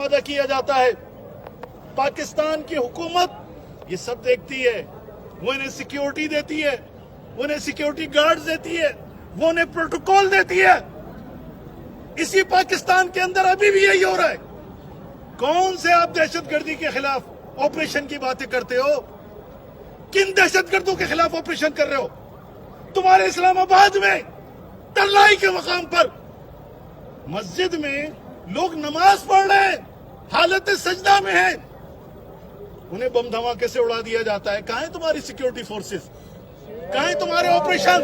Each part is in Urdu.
ادا کیا جاتا ہے. پاکستان کی حکومت یہ سب دیکھتی ہے, وہ انہیں سیکیورٹی دیتی ہے, وہ انہیں سیکیورٹی گارڈز دیتی ہے, وہ انہیں پروٹوکول دیتی ہے. اسی پاکستان کے اندر ابھی بھی یہی ہو رہا ہے. کون سے آپ دہشت گردی کے خلاف آپریشن کی باتیں کرتے ہو؟ کن دہشت گردوں کے خلاف آپریشن کر رہے ہو؟ تمہارے اسلام آباد میں ترلائی کے مقام پر مسجد میں لوگ نماز پڑھ رہے ہیں, حالت سجدہ میں ہیں, انہیں بم دھماکے سے اڑا دیا جاتا ہے. کہاں ہیں تمہاری سیکیورٹی فورسز؟ کہاں ہیں تمہارے آپریشن؟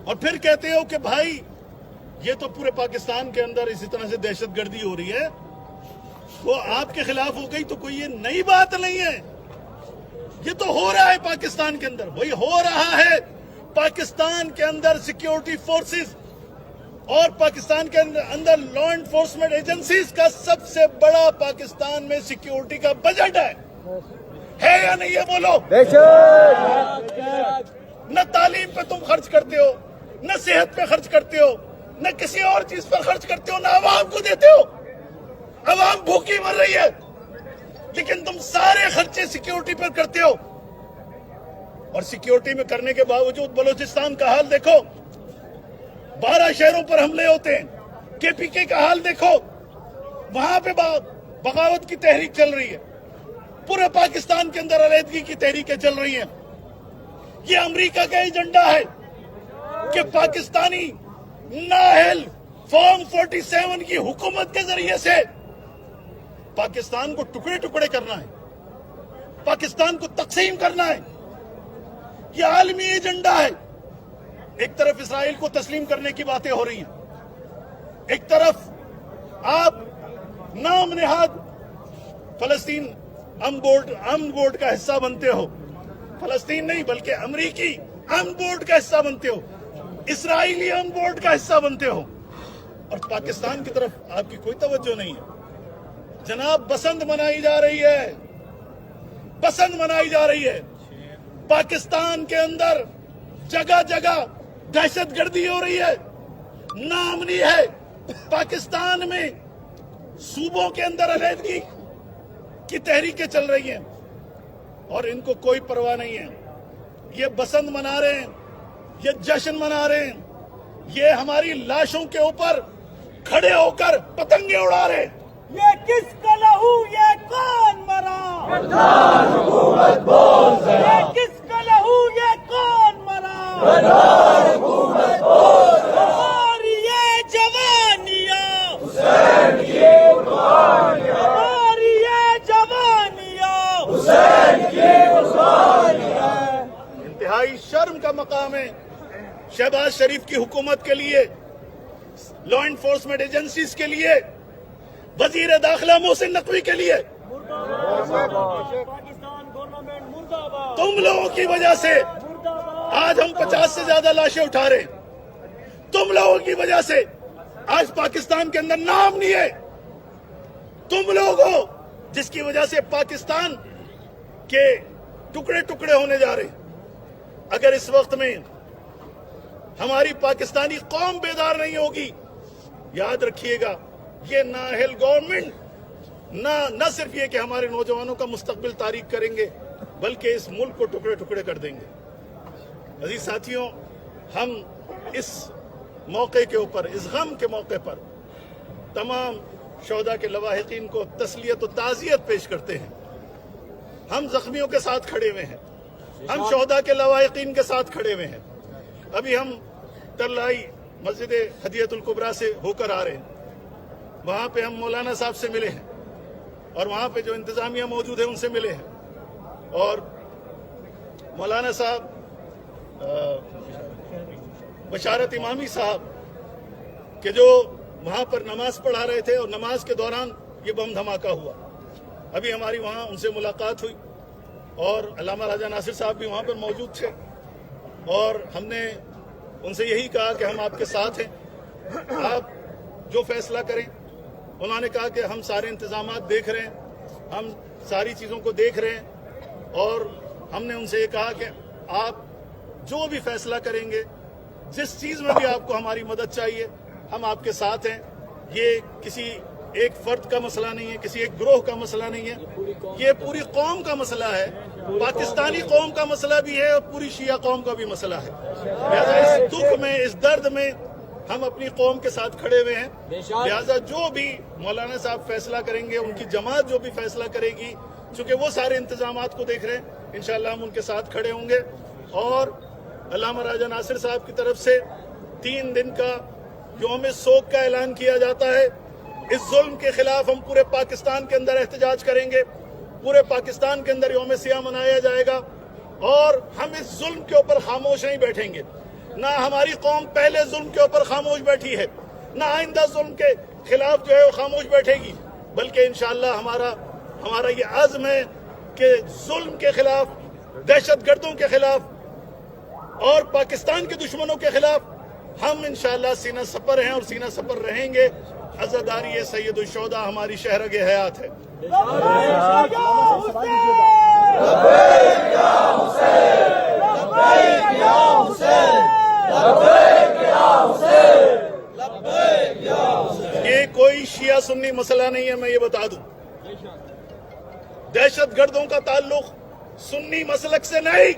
اور پھر کہتے ہو کہ بھائی یہ تو پورے پاکستان کے اندر اسی طرح سے دہشت گردی ہو رہی ہے, وہ آپ کے خلاف ہو گئی تو کوئی یہ نئی بات نہیں ہے. یہ تو ہو رہا ہے پاکستان کے اندر, وہی ہو رہا ہے. پاکستان کے اندر سیکیورٹی فورسز اور پاکستان کے اندر لا انفورسمنٹ ایجنسیز کا سب سے بڑا پاکستان میں سیکیورٹی کا بجٹ ہے یا نہیں ہے؟ بولو. نہ تعلیم پہ تم خرچ کرتے ہو, نہ صحت پہ خرچ کرتے ہو, نہ کسی اور چیز پر خرچ کرتے ہو, نہ عوام کو دیتے ہو. عوام بھوکی مر رہی ہے, لیکن تم سارے خرچے سیکیورٹی پر کرتے ہو. اور سیکیورٹی میں کرنے کے باوجود بلوچستان کا حال دیکھو, 12 شہروں پر حملے ہوتے ہیں. KPK کا حال دیکھو, وہاں پہ بغاوت کی تحریک چل رہی ہے. پورے پاکستان کے اندر علیحدگی کی تحریکیں چل رہی ہیں. یہ امریکہ کا ایجنڈا ہے کہ پاکستانی نااہل فارم 47 کی حکومت کے ذریعے سے پاکستان کو ٹکڑے ٹکڑے کرنا ہے, پاکستان کو تقسیم کرنا ہے. یہ عالمی ایجنڈا ہے. ایک طرف اسرائیل کو تسلیم کرنے کی باتیں ہو رہی ہیں, ایک طرف آپ نام نہاد فلسطین امن بورڈ کا حصہ بنتے ہو. فلسطین نہیں بلکہ امریکی امن بورڈ کا حصہ بنتے ہو, اسرائیلی امن بورڈ کا حصہ بنتے ہو, اور پاکستان کی طرف آپ کی کوئی توجہ نہیں ہے. جناب بسنت منائی جا رہی ہے, بسنت منائی جا رہی ہے. پاکستان کے اندر جگہ جگہ دہشت گردی ہو رہی ہے, ناامنی ہے. پاکستان میں صوبوں کے اندر علیحدگی کی تحریکیں چل رہی ہیں اور ان کو کوئی پرواہ نہیں ہے. یہ بسنت منا رہے ہیں, یہ جشن منا رہے ہیں, یہ ہماری لاشوں کے اوپر کھڑے ہو کر پتنگیں اڑا رہے ہیں. یہ کس کا لہو, یہ کون مرا؟ یہ کس کا لہو, یہ کون مرا؟ ہماری یہ جوانیاں, ہماری یہ جوانیاں انتہائی شرم کا مقام ہے شہباز شریف کی حکومت کے لیے, لا انفورسمنٹ ایجنسیز کے لیے, وزیر داخلہ محسن نقوی کے لیے. تم لوگوں کی وجہ سے آج ہم 50 سے زیادہ لاشیں اٹھا رہے ہیں. تم لوگوں کی وجہ سے آج پاکستان کے اندر نام نہیں ہے. تم لوگ ہو جس کی وجہ سے پاکستان کے ٹکڑے ٹکڑے ہونے جا رہے ہیں. اگر اس وقت میں ہماری پاکستانی قوم بیدار نہیں ہوگی, یاد رکھیے گا یہ نااہل گورنمنٹ نہ صرف یہ کہ ہمارے نوجوانوں کا مستقبل تاریک کریں گے بلکہ اس ملک کو ٹکڑے ٹکڑے کر دیں گے. عزیز ساتھیوں, ہم اس موقع کے اوپر, اس غم کے موقع پر تمام شہداء کے لواحقین کو تسلیت و تعزیت پیش کرتے ہیں. ہم زخمیوں کے ساتھ کھڑے ہوئے ہیں, ہم شہداء کے لواحقین کے ساتھ کھڑے ہوئے ہیں. ابھی ہم ترلائی مسجد ہدیت الکبریٰ سے ہو کر آ رہے ہیں. وہاں پہ ہم مولانا صاحب سے ملے ہیں اور وہاں پہ جو انتظامیہ موجود ہے ان سے ملے ہیں. اور مولانا صاحب بشارت امامی صاحب کہ جو وہاں پر نماز پڑھا رہے تھے اور نماز کے دوران یہ بم دھماکہ ہوا. ابھی ہماری وہاں ان سے ملاقات ہوئی اور علامہ راجہ ناصر صاحب بھی وہاں پر موجود تھے اور ہم نے ان سے یہی کہا کہ ہم آپ کے ساتھ ہیں, آپ جو فیصلہ کریں. انہوں نے کہا کہ ہم سارے انتظامات دیکھ رہے ہیں, ہم ساری چیزوں کو دیکھ رہے ہیں, اور ہم نے ان سے یہ کہا کہ آپ جو بھی فیصلہ کریں گے, جس چیز میں بھی آپ کو ہماری مدد چاہیے, ہم آپ کے ساتھ ہیں. یہ کسی ایک فرد کا مسئلہ نہیں ہے، کسی ایک گروہ کا مسئلہ نہیں ہے، یہ پوری قوم کا مسئلہ ہے، پاکستانی قوم کا مسئلہ بھی ہے اور پوری شیعہ قوم کا بھی مسئلہ ہے۔ لہذا اس دکھ میں، اس درد میں ہم اپنی قوم کے ساتھ کھڑے ہوئے ہیں۔ لہذا جو بھی مولانا صاحب فیصلہ کریں گے، ان کی جماعت جو بھی فیصلہ کرے گی، چونکہ وہ سارے انتظامات کو دیکھ رہے ہیں، انشاءاللہ ہم ان کے ساتھ کھڑے ہوں گے۔ اور علامہ راجہ ناصر صاحب کی طرف سے 3 دن کا یوم سوگ کا اعلان کیا جاتا ہے۔ اس ظلم کے خلاف ہم پورے پاکستان کے اندر احتجاج کریں گے، پورے پاکستان کے اندر یوم سیاہ منایا جائے گا، اور ہم اس ظلم کے اوپر خاموش نہیں بیٹھیں گے۔ نہ ہماری قوم پہلے ظلم کے اوپر خاموش بیٹھی ہے، نہ آئندہ ظلم کے خلاف جو ہے وہ خاموش بیٹھے گی، بلکہ انشاءاللہ ہمارا یہ عزم ہے کہ ظلم کے خلاف، دہشت گردوں کے خلاف اور پاکستان کے دشمنوں کے خلاف ہم انشاءاللہ سینہ سپر ہیں اور سینہ سپر رہیں گے۔ عزاداری سید الشہداء ہماری شہرگ حیات ہے۔ یہ کوئی شیعہ سنی مسئلہ نہیں ہے، میں یہ بتا دوں۔ دہشت گردوں کا تعلق سنی مسلک سے نہیں،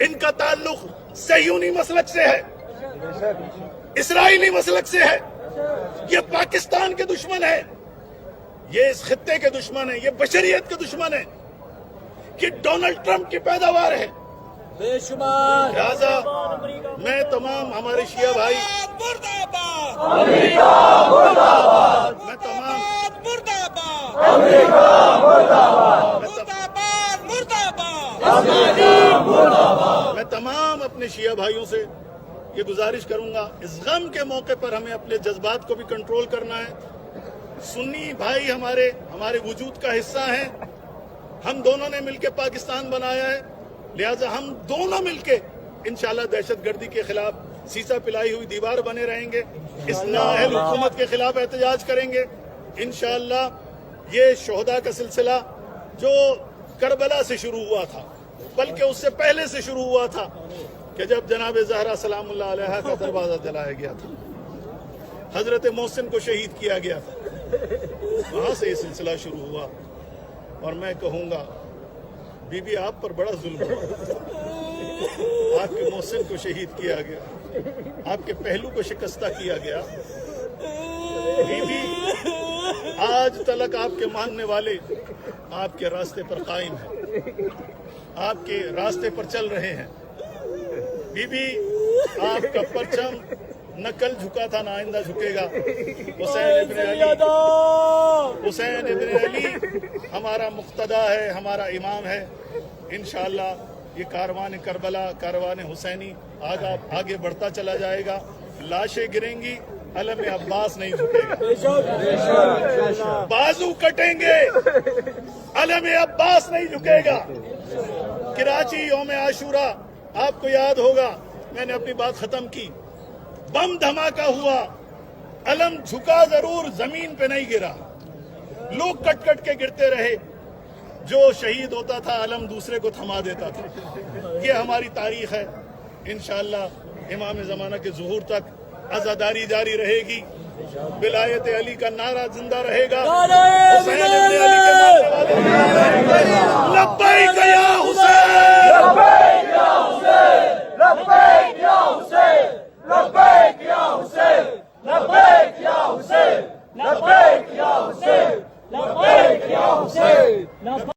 ان کا تعلق صہیونی مسلک سے ہے، اسرائیلی مسلک سے ہے۔ یہ پاکستان کے دشمن ہیں، یہ اس خطے کے دشمن ہیں، یہ بشریت کے دشمن ہیں، یہ ڈونلڈ ٹرمپ کی پیداوار ہے۔ بے شمار لہذا میں تمام ہمارے شیعہ بھائی، میں تمام اپنے شیعہ بھائیوں سے یہ گزارش کروں گا، اس غم کے موقع پر ہمیں اپنے جذبات کو بھی کنٹرول کرنا ہے۔ سنی بھائی ہمارے وجود کا حصہ ہیں، ہم دونوں نے مل کے پاکستان بنایا ہے، لہذا ہم دونوں مل کے انشاءاللہ دہشت گردی کے خلاف سیسا پلائی ہوئی دیوار بنے رہیں گے، اس نااہل حکومت کے خلاف احتجاج کریں گے۔ انشاءاللہ یہ شہداء کا سلسلہ جو کربلا سے شروع ہوا تھا، بلکہ اس سے پہلے سے شروع ہوا تھا کہ جب جناب زہرا سلام اللہ علیہا کا دروازہ جلایا گیا تھا، حضرت محسن کو شہید کیا گیا تھا، وہاں سے یہ سلسلہ شروع ہوا۔ اور میں کہوں گا بی بی آپ پر بڑا ظلم ہوا، آپ کے محسن کو شہید کیا گیا، آپ کے پہلو کو شکستہ کیا گیا۔ بی بی آج تلک آپ کے ماننے والے آپ کے راستے پر قائم ہیں، آپ کے راستے پر چل رہے ہیں۔ بی بی آپ کا پرچم نہ کل جھکا تھا نہ آئندہ جھکے گا۔ حسین ابن علی ہمارا مقتدا ہے، ہمارا امام ہے۔ انشاءاللہ یہ کاروان کربلا، کاروان حسینی آگے بڑھتا چلا جائے گا، لاشیں گریں گی، علم عباس نہیں جھکے گا، بازو کٹیں گے، علم عباس نہیں جھکے گا۔ کراچی یوم عاشورہ آپ کو یاد ہوگا، میں نے اپنی بات ختم کی، بم دھماکہ ہوا، علم جھکا ضرور، زمین پہ نہیں گرا، لوگ کٹ کٹ کے گرتے رہے، جو شہید ہوتا تھا علم دوسرے کو تھما دیتا تھا۔ یہ ہماری تاریخ ہے۔ انشاءاللہ امام زمانہ کے ظہور تک عزاداری جاری رہے گی، ولایت علی کا نعرہ زندہ رہے گا، حسین ابن علی کے ماننے والے لبیک یا حسین، لبیک یا حسین، لبیک یا حسین، لبیک یا حسین، لبیک یا حسین، لبیک یا حسین، لبیک یا حسین۔